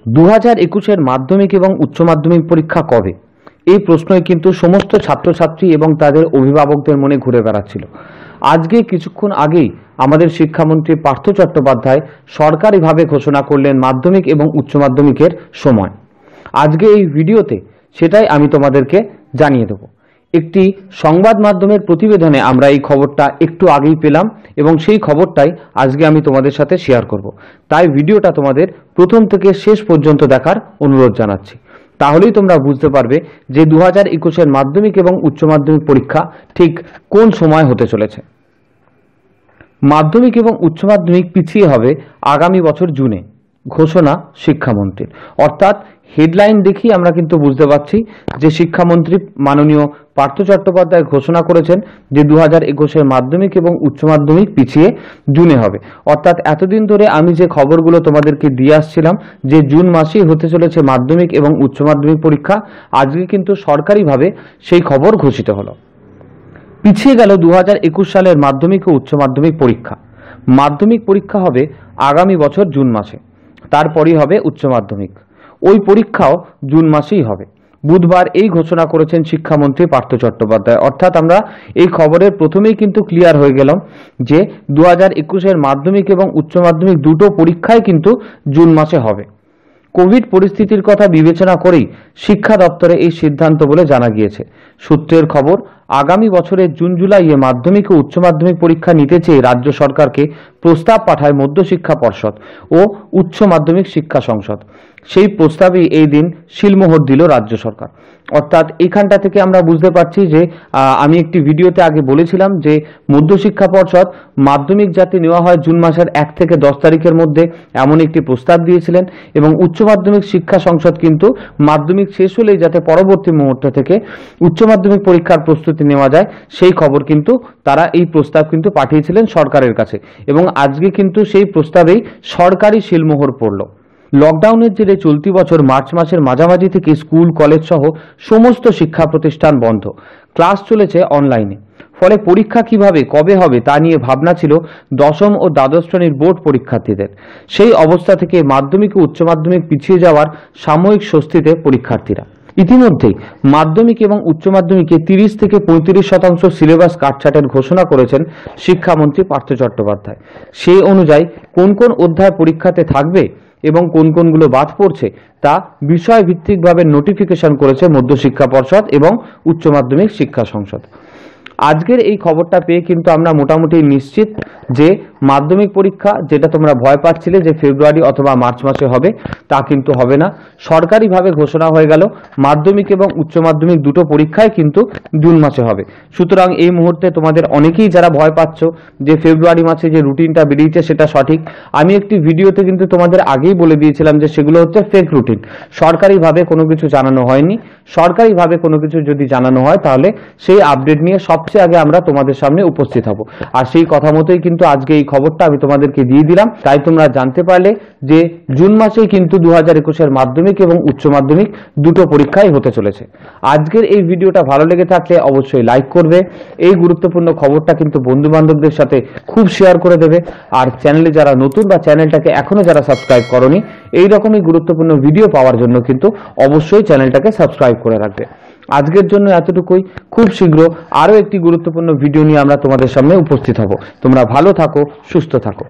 2021-এর মাধ্যমিক এবং উচ্চ মাধ্যমিক পরীক্ষা কবে? এই প্রশ্নই কিন্তু সমস্ত ছাত্রছাত্রী এবং তাদের অভিভাবকদের মনে ঘুরে বেড়াচ্ছিল। আজকে কিছুক্ষণ আগেই আমাদের শিক্ষামন্ত্রী পার্থ চট্টোপাধ্যায় সরকারিভাবে ঘোষণা করলেন মাধ্যমিক এবং উচ্চ মাধ্যমিকের সময়। আজকে এই ভিডিওতে সেটাই আমি তোমাদেরকে জানিয়ে দেব। একটি সংবাদ মাধ্যমের প্রতিবেদনে আমরা এই খবরটা একটু আগেই পেলাম এবং সেই খবরটাই আজকে আমি তোমাদের সাথে শেয়ার করব। তাই ভিডিওটা তোমাদের প্রথম থেকে শেষ পর্যন্ত দেখার অনুরোধ জানাচ্ছি। তাহলেই তোমরা বুঝতে পারবে যে 2021-এর মাধ্যমিক এবং উচ্চ মাধ্যমিক পরীক্ষা ঠিক কোন সময় হতে চলেছে। মাধ্যমিক এবং উচ্চ মাধ্যমিক পিছিয়ে হবে আগামী বছর জুনে, ঘোষণা শিক্ষামন্ত্রীর। অর্থাৎ হেডলাইন দেখি আমরা কিন্তু বুঝতে পারছি যে শিক্ষামন্ত্রী মাননীয় পার্থ চট্টোপাধ্যায় ঘোষণা করেছেন যে 2021-এর মাধ্যমিক এবং উচ্চ মাধ্যমিক পিছিয়ে জুনে হবে। অর্থাৎ এতদিন ধরে আমি যে খবরগুলো তোমাদেরকে দিয়ে আসছিলাম যে জুন মাসেই হতে চলেছে মাধ্যমিক এবং উচ্চ মাধ্যমিক পরীক্ষা, আজকে কিন্তু সরকারিভাবে সেই খবর ঘোষিত হলো। পিছিয়ে গেল 2021 সালের মাধ্যমিক ও উচ্চ মাধ্যমিক পরীক্ষা। মাধ্যমিক পরীক্ষা হবে আগামী বছর জুন মাসে, তারপরই হবে উচ্চ মাধ্যমিক। ওই পরীক্ষাও জুন মাসেই হবে। বুধবার এই ঘোষণা করেছেন শিক্ষামন্ত্রী পার্থ চট্টোপাধ্যায়। অর্থাৎ আমরা এই খবরের প্রথমেই কিন্তু ক্লিয়ার হয়ে গেলাম যে 2021-এর মাধ্যমিক এবং উচ্চ মাধ্যমিক দুটো পরীক্ষাই কিন্তু জুন মাসে হবে। কোভিড পরিস্থিতির কথা বিবেচনা করেই শিক্ষা দপ্তরে এই সিদ্ধান্ত বলে জানা গিয়েছে। সূত্রের খবর, আগামী বছরের জুন জুলাইয়ে মাধ্যমিক ও উচ্চ মাধ্যমিক পরীক্ষা নিতে চেয়ে রাজ্য সরকারকে প্রস্তাব পাঠায় মধ্যশিক্ষা পর্ষদ ও উচ্চ মাধ্যমিক শিক্ষা সংসদ। সেই প্রস্তাবেই এই দিন সিলমোহর দিল রাজ্য সরকার। অর্থাৎ এখানটা থেকে আমরা বুঝতে পারছি যে আমি একটি ভিডিওতে আগে বলেছিলাম যে মধ্যশিক্ষা পর্ষদ মাধ্যমিক যাতে নেওয়া হয় জুন মাসের 1 থেকে 10 তারিখের মধ্যে, এমন একটি প্রস্তাব দিয়েছিলেন এবং উচ্চ মাধ্যমিক শিক্ষা সংসদ কিন্তু মাধ্যমিক শেষ হলেই যাতে পরবর্তী মুহূর্ত থেকে উচ্চ মাধ্যমিক পরীক্ষার প্রস্তুতি নেওয়া যায় সেই খবর কিন্তু তারা এই প্রস্তাব কিন্তু পাঠিয়েছিলেন সরকারের কাছে এবং আজকে কিন্তু সেই প্রস্তাবেই সরকারি সিলমোহর পড়ল। লকডাউনের জেরে চলতি বছর মার্চ মাসের মাঝামাঝি থেকে স্কুল কলেজ সহ সমস্ত শিক্ষা প্রতিষ্ঠান বন্ধ, ক্লাস চলেছে অনলাইনে। ফলে পরীক্ষা কিভাবে কবে হবে তা নিয়ে ভাবনা ছিল দশম ও দ্বাদশ শ্রেণীর বোর্ড পরীক্ষার্থীদের। সেই অবস্থা থেকে মাধ্যমিক ও উচ্চ মাধ্যমিক পিছিয়ে যাওয়ার সাময়িক স্বস্তিতে পরীক্ষার্থীরা। ইতিমধ্যেই মাধ্যমিক এবং উচ্চ মাধ্যমিকে 30 থেকে 35% সিলেবাস কাটছাটের ঘোষণা করেছেন শিক্ষামন্ত্রী পার্থ চট্টোপাধ্যায়। সেই অনুযায়ী কোন কোন অধ্যায় পরীক্ষাতে থাকবে এবং কোন কোনগুলো বাদ পড়ছে তা বিষয় ভিত্তিকভাবে নোটিফিকেশন করেছে মধ্যশিক্ষা পর্ষদ এবং উচ্চ মাধ্যমিক শিক্ষা সংসদ। আজকের এই খবরটা পেয়ে কিন্তু আমরা মোটামুটি নিশ্চিত যে মাধ্যমিক পরীক্ষা যেটা তোমরা ভয় পাচ্ছিলে যে ফেব্রুয়ারি অথবা মার্চ মাসে হবে, তা কিন্তু হবে না। সরকারিভাবে ঘোষণা হয়ে গেল মাধ্যমিক এবং উচ্চ মাধ্যমিক দুটো পরীক্ষায় কিন্তু জুন মাসে হবে। সুতরাং এই মুহূর্তে তোমাদের অনেকেই যারা ভয় পাচ্ছ যে ফেব্রুয়ারি মাসে যে রুটিনটা বেরিয়েছে সেটা সঠিক, আমি একটি ভিডিওতে কিন্তু তোমাদের আগেই বলে দিয়েছিলাম যে সেগুলো হচ্ছে ফেক রুটিন। সরকারিভাবে কোনো কিছু জানানো হয়নি। সরকারিভাবে কোনো কিছু যদি জানানো হয় তাহলে সেই আপডেট নিয়ে সবচেয়ে আগে আমরা তোমাদের সামনে উপস্থিত হব। আর সেই কথা মতোই কিন্তু আজকে এই খবরটা আমি তোমাদেরকে দিয়ে দিলাম। তাই তোমরা জানতে পারলে যে জুন মাসেই কিন্তু 2021-এর মাধ্যমিক এবং উচ্চ মাধ্যমিক দুটো পরীক্ষাই হতে চলেছে। আজকের এই ভিডিওটা ভালো লেগে থাকলে অবশ্যই লাইক করবে। এই গুরুত্বপূর্ণ খবরটা কিন্তু বন্ধু বান্ধবদের সাথে খুব শেয়ার করে দেবে। আর চ্যানেলে যারা নতুন বা চ্যানেলটাকে এখনো যারা সাবস্ক্রাইব করোনি, এই রকমই গুরুত্বপূর্ণ ভিডিও পাওয়ার জন্য কিন্তু অবশ্যই চ্যানেলটাকে সাবস্ক্রাইব করে রাখবে। আজকের জন্য এতটুকুই। খুব শীঘ্র আরো একটি গুরুত্বপূর্ণ ভিডিও নিয়ে আমরা তোমাদের সামনে উপস্থিত হব। তোমরা ভালো থাকো, সুস্থ থাকো।